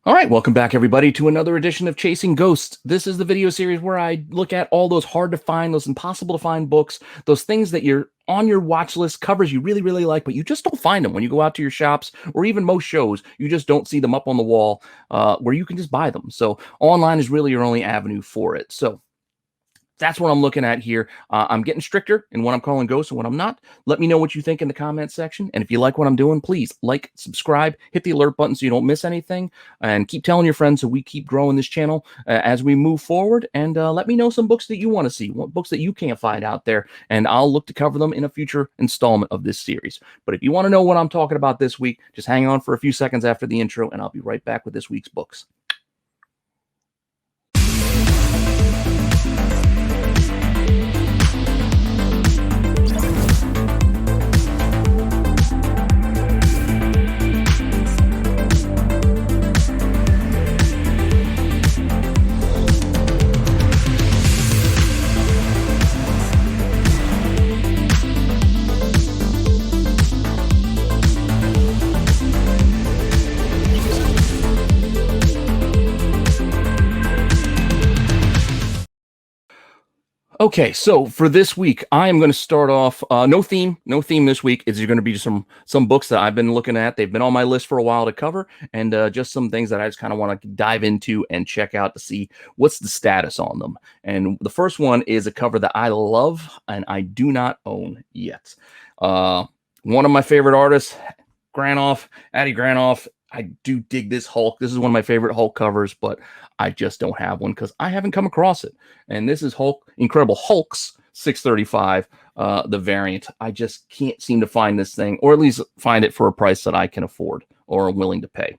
All right, welcome back, everybody, to another edition of Chasing Ghosts. This is the video series where I look at all those hard to find, those impossible to find books, those things that you're on your watch list, covers you really, really like, but you just don't find them when you go out to your shops or even most shows. You just don't see them up on the wall where you can just buy them. So online is really your only avenue for it. So that's what I'm looking at here. I'm getting stricter in what I'm calling ghosts and what I'm not. Let me know what you think in the comments section. And if you like what I'm doing, please like, subscribe, hit the alert button so you don't miss anything, and keep telling your friends so we keep growing this channel as we move forward. And let me know some books that you want to see, what books that you can't find out there, and I'll look to cover them in a future installment of this series. But if you want to know what I'm talking about this week, just hang on for a few seconds after the intro, and I'll be right back with this week's books. Okay, so for this week, I am going to start off no theme this week. It's going to be some books that I've been looking at. They've been on my list for a while to cover, and just some things that I just kind of want to dive into and check out to see what's the status on them. And the first one is a cover that I love and I do not own yet. One of my favorite artists, Adi Granoff. I do dig this Hulk. This is one of my favorite Hulk covers, but I just don't have one because I haven't come across it. And this is Incredible Hulks 635, the variant. I just can't seem to find this thing, or at least find it for a price that I can afford or am willing to pay.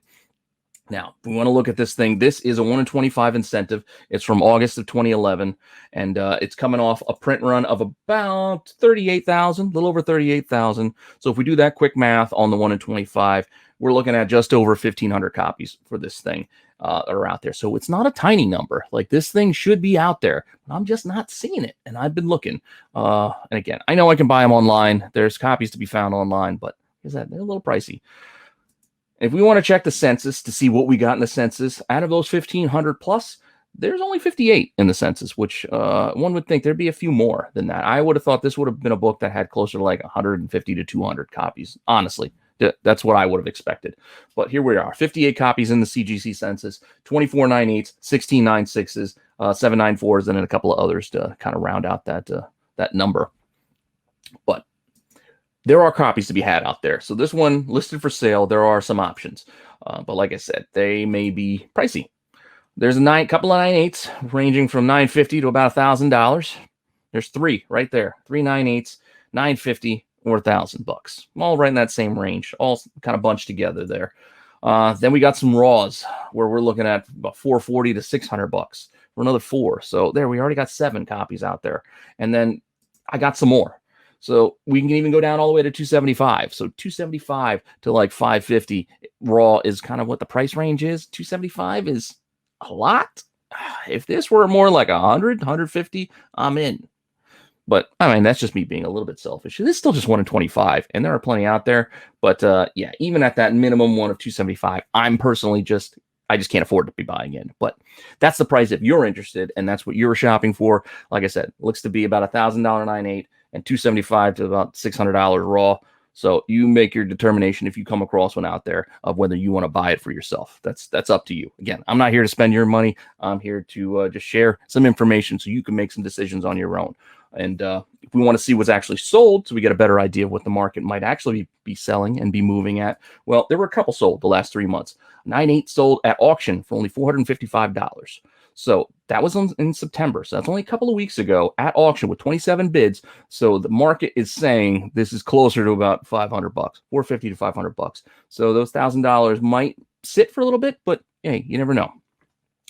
Now, if we want to look at this thing, this is a 1 in 25 incentive. It's from August of 2011, and it's coming off a print run of about 38,000, a little over 38,000. So if we do that quick math on the 1 in 25, we're looking at just over 1,500 copies for this thing that are out there. So it's not a tiny number. Like, this thing should be out there, but I'm just not seeing it, and I've been looking. And again, I know I can buy them online. There's copies to be found online, but they're a little pricey. If we want to check the census to see what we got in the census, out of those 1,500 plus, there's only 58 in the census, which one would think there'd be a few more than that. I would have thought this would have been a book that had closer to like 150 to 200 copies. Honestly, that's what I would have expected. But here we are, 58 copies in the CGC census, 24 9/8s, 16 9/6s, 7 9/4s, and then a couple of others to kind of round out that number. But there are copies to be had out there. So this one listed for sale, there are some options. But like I said, they may be pricey. There's a couple of 9/8s ranging from $950 to about $1,000. There's three right there, 3 9/8s, $950 or $1,000. All right in that same range, all kind of bunched together there. Then we got some raws where we're looking at about $440 to $600 for another 4. So there, we already got 7 copies out there. And then I got some more. So we can even go down all the way to 275. So 275 to like 550 raw is kind of what the price range is. 275 is a lot. If this were more like 100, 150, I'm in. But I mean, that's just me being a little bit selfish. This is still just 1 in 25, and there are plenty out there. But yeah, even at that minimum one of 275, I'm personally I just can't afford to be buying in. But that's the price if you're interested, and that's what you're shopping for. Like I said, looks to be about $1,000 9/8 and $275 to about $600 raw. So you make your determination if you come across one out there of whether you want to buy it for yourself. That's up to you. Again, I'm not here to spend your money. I'm here to just share some information so you can make some decisions on your own. And if we want to see what's actually sold, so we get a better idea of what the market might actually be selling and be moving at, well, there were a couple sold the last 3 months. 9/8 sold at auction for only $455. So that was in September. So that's only a couple of weeks ago at auction with 27 bids. So the market is saying this is closer to about $500, $450 to $500. So those $1,000 might sit for a little bit, but hey, you never know.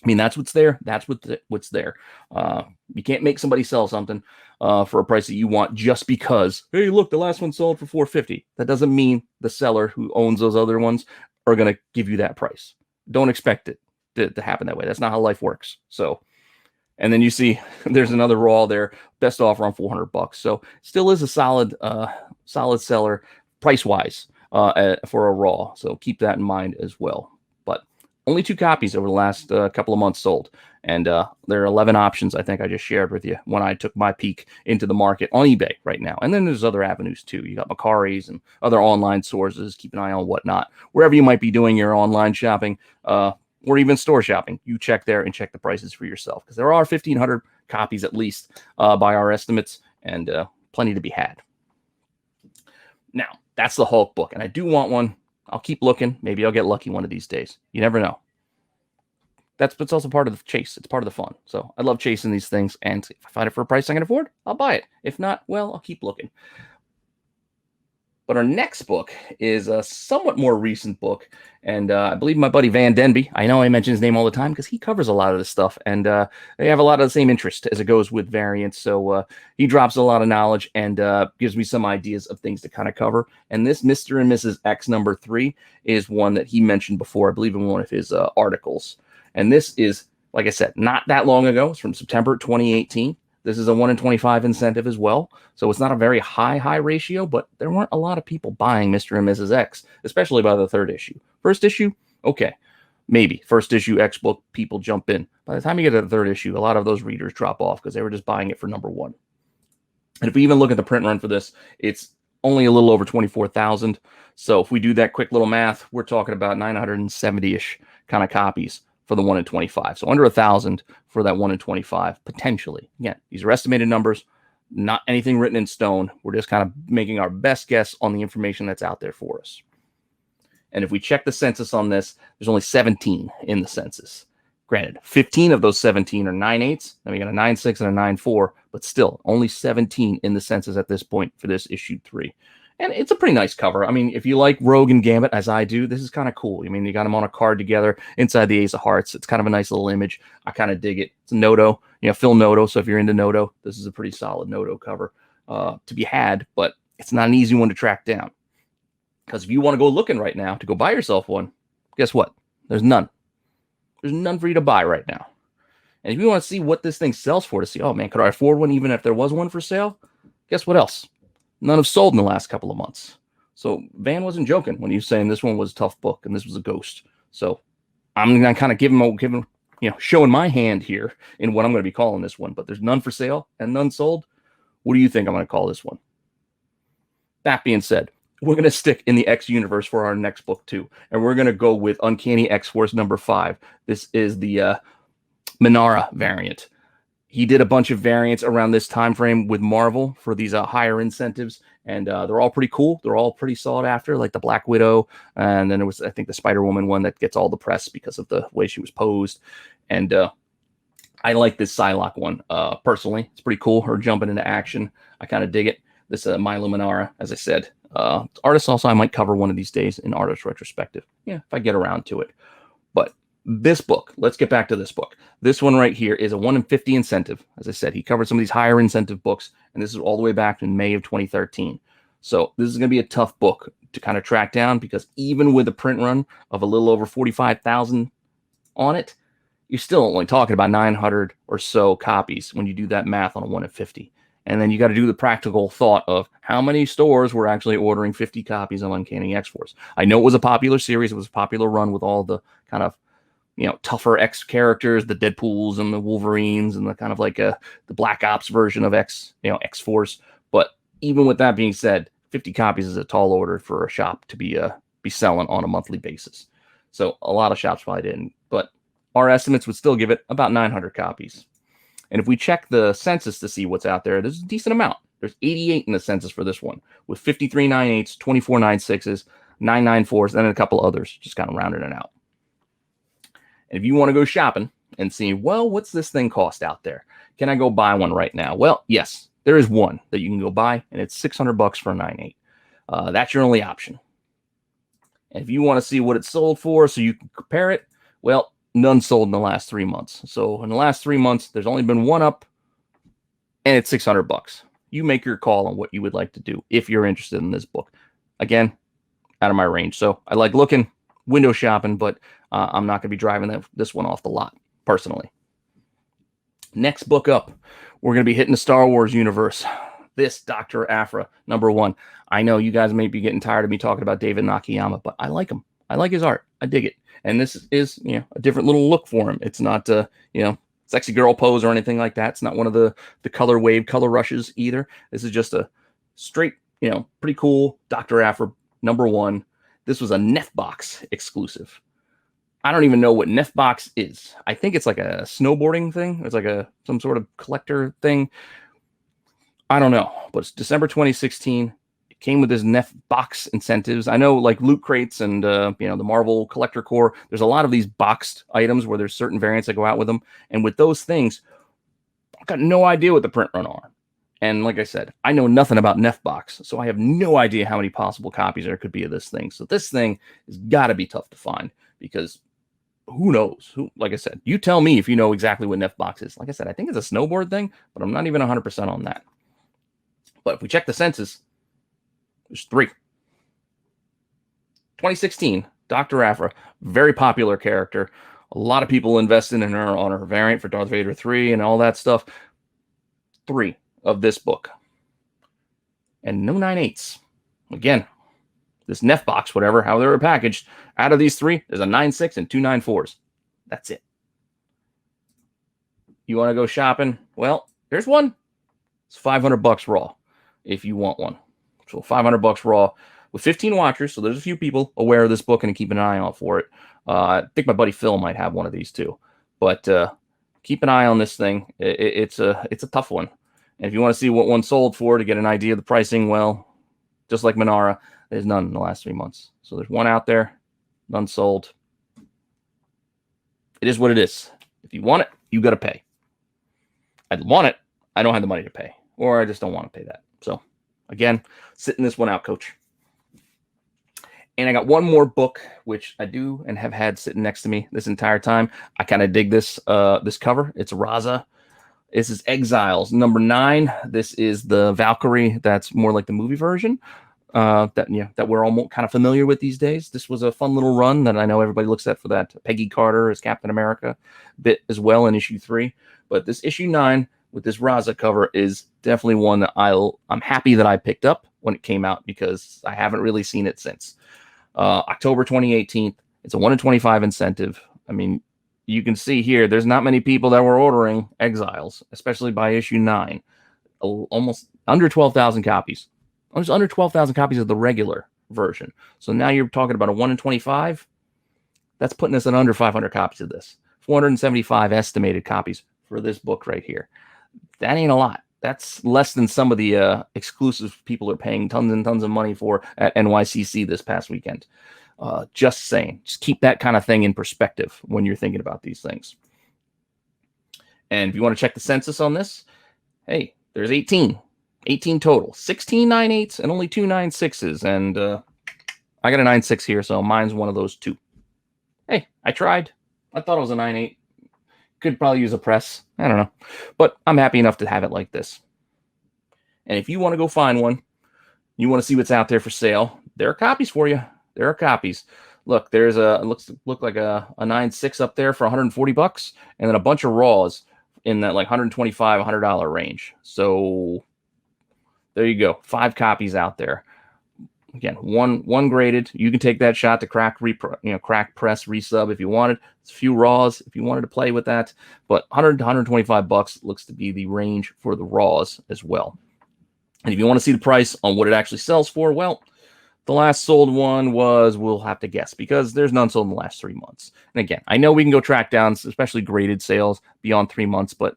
I mean, that's what's there. That's what's there. You can't make somebody sell something for a price that you want just because, hey, look, the last one sold for $450. That doesn't mean the seller who owns those other ones are going to give you that price. Don't expect it to happen that way. That's not how life works. So, and then you see there's another raw there, best offer on $400. So still is a solid seller price wise for a raw. So keep that in mind as well. But Only 2 copies over the last couple of months sold. And there are 11 options I think I just shared with you when I took my peek into the market on eBay right now. And then there's other avenues too. You got Macari's and other online sources. Keep an eye on whatnot. Wherever you might be doing your online shopping or even store shopping, you check there and check the prices for yourself. Because there are 1,500 copies at least by our estimates, and plenty to be had. Now, that's the Hulk book. And I do want one. I'll keep looking. Maybe I'll get lucky one of these days. You never know. It's also part of the chase. It's part of the fun. So I love chasing these things. And if I find it for a price I can afford, I'll buy it. If not, well, I'll keep looking. But our next book is a somewhat more recent book. And I believe my buddy Van Denby, I know I mention his name all the time because he covers a lot of this stuff. And they have a lot of the same interest as it goes with variants. So he drops a lot of knowledge and gives me some ideas of things to kind of cover. And this Mr. and Mrs. X number 3 is one that he mentioned before, I believe in one of his articles. And this is, like I said, not that long ago. It's from September 2018. This is a 1 in 25 incentive as well. So it's not a very high ratio, but there weren't a lot of people buying Mr. and Mrs. X, especially by the 3rd issue. First issue, okay, maybe. First issue X book, people jump in. By the time you get to the 3rd issue, a lot of those readers drop off because they were just buying it for number 1. And if we even look at the print run for this, it's only a little over 24,000. So if we do that quick little math, we're talking about 970-ish kind of copies for the 1 in 25. So under 1,000 for that 1 in 25, potentially. Again, these are estimated numbers, not anything written in stone. We're just kind of making our best guess on the information that's out there for us. And if we check the census on this, there's only 17 in the census. Granted, 15 of those 17 are 9/8. Then we got a 9/6 and a 9/4, but still only 17 in the census at this point for this issue 3. And it's a pretty nice cover. I mean, if you like Rogue and Gambit, as I do, this is kind of cool. I mean, you got them on a card together inside the Ace of Hearts. It's kind of a nice little image. I kind of dig it. It's a Noto, Phil Noto. So if you're into Noto, this is a pretty solid Noto cover to be had, but it's not an easy one to track down. Because if you want to go looking right now to go buy yourself one, guess what? There's none. There's none for you to buy right now. And if you want to see what this thing sells for, to see, oh man, could I afford one even if there was one for sale? Guess what else? None have sold in the last couple of months. So Van wasn't joking when he was saying this one was a tough book and this was a ghost. So I'm going to kind of give him, showing my hand here in what I'm going to be calling this one. But there's none for sale and none sold. What do you think I'm going to call this one? That being said, we're going to stick in the X universe for our next book too. And we're going to go with Uncanny X-Force number 5. This is the Minara variant. He did a bunch of variants around this time frame with Marvel for these higher incentives, and they're all pretty cool. They're all pretty sought after, like the Black Widow, and then there was, I think, the Spider-Woman one that gets all the press because of the way she was posed. And I like this Psylocke one personally. It's pretty cool. Her jumping into action, I kind of dig it. This Milo Minara, as I said, artist also I might cover one of these days in artist retrospective. Yeah, if I get around to it. But this book, let's get back to this book. This one right here is a 1 in 50 incentive. As I said, he covered some of these higher incentive books, and this is all the way back in May of 2013. So this is going to be a tough book to kind of track down because even with a print run of a little over 45,000 on it, you're still only talking about 900 or so copies when you do that math on a 1 in 50. And then you got to do the practical thought of how many stores were actually ordering 50 copies of Uncanny X-Force. I know it was a popular series. It was a popular run with all the kind of tougher X characters, the Deadpools and the Wolverines and the kind of like the Black Ops version of X-Force. But even with that being said, 50 copies is a tall order for a shop to be selling on a monthly basis. So a lot of shops probably didn't, but our estimates would still give it about 900 copies. And if we check the census to see what's out there, there's a decent amount. There's 88 in the census for this one, with 53 9/8s, 24 9/6s, 9 9/4s, and then a couple others, just kind of rounding it out. And if you want to go shopping and see, well, what's this thing cost out there? Can I go buy one right now? Well, yes, there is one that you can go buy, and it's $600 for a 9/8. That's your only option. And if you want to see what it's sold for so you can compare it, well, none sold in the last 3 months. So in the last 3 months, there's only been one up, and it's $600. You make your call on what you would like to do if you're interested in this book. Again, out of my range. So I like looking, window shopping, but I'm not going to be driving this one off the lot, personally. Next book up, we're going to be hitting the Star Wars universe. This Dr. Aphra, number 1. I know you guys may be getting tired of me talking about David Nakayama, but I like him. I like his art. I dig it. And this is, a different little look for him. It's not, sexy girl pose or anything like that. It's not one of the color wave, color rushes either. This is just a straight, pretty cool Dr. Aphra #1. This was a Nefbox exclusive. I don't even know what Nefbox is. I think it's like a snowboarding thing. It's like some sort of collector thing. I don't know, but it's December 2016. It came with this Nefbox incentives. I know, like loot crates and the Marvel Collector Core. There's a lot of these boxed items where there's certain variants that go out with them, and with those things, I've got no idea what the print run are. And like I said, I know nothing about Nefbox, so I have no idea how many possible copies there could be of this thing. So this thing has got to be tough to find because who knows? Like I said, you tell me if you know exactly what Nefbox is. Like I said, I think it's a snowboard thing, but I'm not even 100% on that. But if we check the census, there's 3. 2016, Dr. Aphra, very popular character. A lot of people invested in her on her variant for Darth Vader 3 and all that stuff. 3 of this book. And no 9/8s. Again, this Nefbox, whatever, how they were packaged, out of these 3, there's a 9/6 and 2 9/4s. That's it. You want to go shopping? Well, there's one. It's $500 raw if you want one. So $500 raw with 15 watchers. So there's a few people aware of this book and keep an eye out for it. I think my buddy Phil might have one of these too. But keep an eye on this thing. It's a tough one. And if you want to see what one sold for to get an idea of the pricing, well, just like Manara, there's none in the last 3 months. So there's one out there, none sold. It is what it is. If you want it, you got to pay. I want it. I don't have the money to pay, or I just don't want to pay that. So again, sitting this one out, coach. And I got one more book, which I do and have had sitting next to me this entire time. I kind of dig this this cover. It's Raza. This is Exiles #9. This is the Valkyrie that's more like the movie version that we're all kind of familiar with these days. This was a fun little run that I know everybody looks at for that. Peggy Carter as Captain America bit as well in issue 3. But this issue 9 with this Raza cover is definitely one that I'm happy that I picked up when it came out because I haven't really seen it since. October 2018. It's a 1 in 25 incentive. I mean, you can see here, there's not many people that were ordering Exiles, especially by issue 9. Almost under 12,000 copies. There's under 12,000 copies of the regular version. So now you're talking about a 1 in 25. That's putting us at under 500 copies of this. 475 estimated copies for this book right here. That ain't a lot. That's less than some of the exclusive people are paying tons and tons of money for at NYCC this past weekend. Just saying. Just keep that kind of thing in perspective when you're thinking about these things. And if you want to check the census on this, hey, there's 18. 18 total. 16 9/8s and only 2 9/6s. And I got a 9/6 here, so mine's one of those 2. Hey, I tried. I thought it was a 9/8. Could probably use a press. I don't know. But I'm happy enough to have it like this. And if you want to go find one, you want to see what's out there for sale, there are copies for you. There are copies. Look, there's look like a 9/6 up there for $140, and then a bunch of raws in that like $125, $100 range. So there you go. 5 copies out there. Again, one graded. You can take that shot to crack press resub if you wanted. It's a few raws if you wanted to play with that. But $100 to $125 looks to be the range for the raws as well. And if you want to see the price on what it actually sells for, well, the last sold one was, we'll have to guess because there's none sold in the last 3 months. And again, I know we can go track down, especially graded sales beyond 3 months, but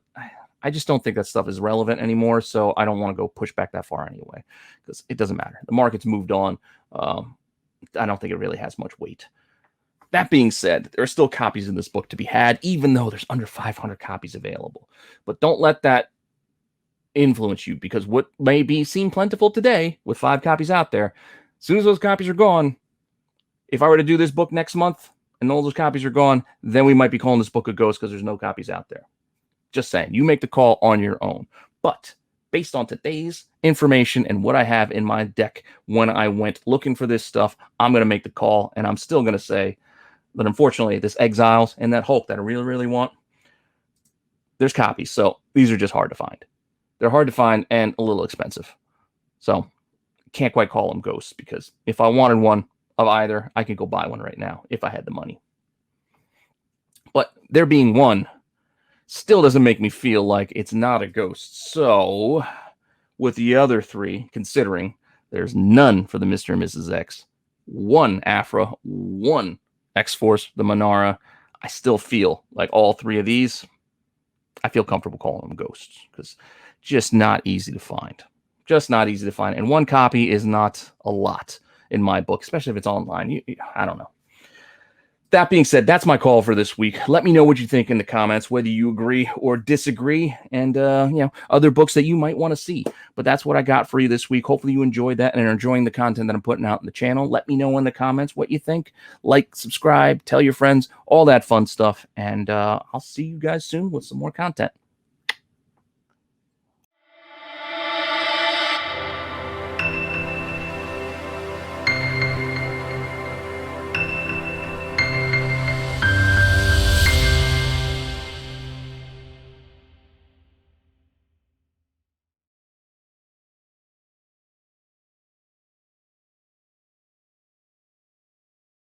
I just don't think that stuff is relevant anymore. So I don't want to go push back that far anyway, because it doesn't matter. The market's moved on. I don't think it really has much weight. That being said, there are still copies in this book to be had, even though there's under 500 copies available. But don't let that influence you, because what may seem plentiful today with 5 copies out there, as soon as those copies are gone, if I were to do this book next month and all those copies are gone, then we might be calling this book a ghost because there's no copies out there. Just saying, you make the call on your own. But based on today's information and what I have in my deck when I went looking for this stuff, I'm going to make the call, and I'm still going to say that unfortunately this Exiles and that Hulk that I really, really want, there's copies. So these are just hard to find. They're hard to find and a little expensive. So can't quite call them ghosts, because if I wanted one, of either, I could go buy one right now if I had the money. But there being one still doesn't make me feel like it's not a ghost. So with the other three, considering there's none for the Mr. and Mrs. X, one Aphra, one X-Force, the Monara, I still feel like all three of these, I feel comfortable calling them ghosts because just not easy to find. Just not easy to find. And one copy is not a lot in my book, especially if it's online. I don't know. That being said, that's my call for this week. Let me know what you think in the comments, whether you agree or disagree, and other books that you might want to see. But that's what I got for you this week. Hopefully you enjoyed that and are enjoying the content that I'm putting out in the channel. Let me know in the comments what you think. Like, subscribe, tell your friends, all that fun stuff. And I'll see you guys soon with some more content.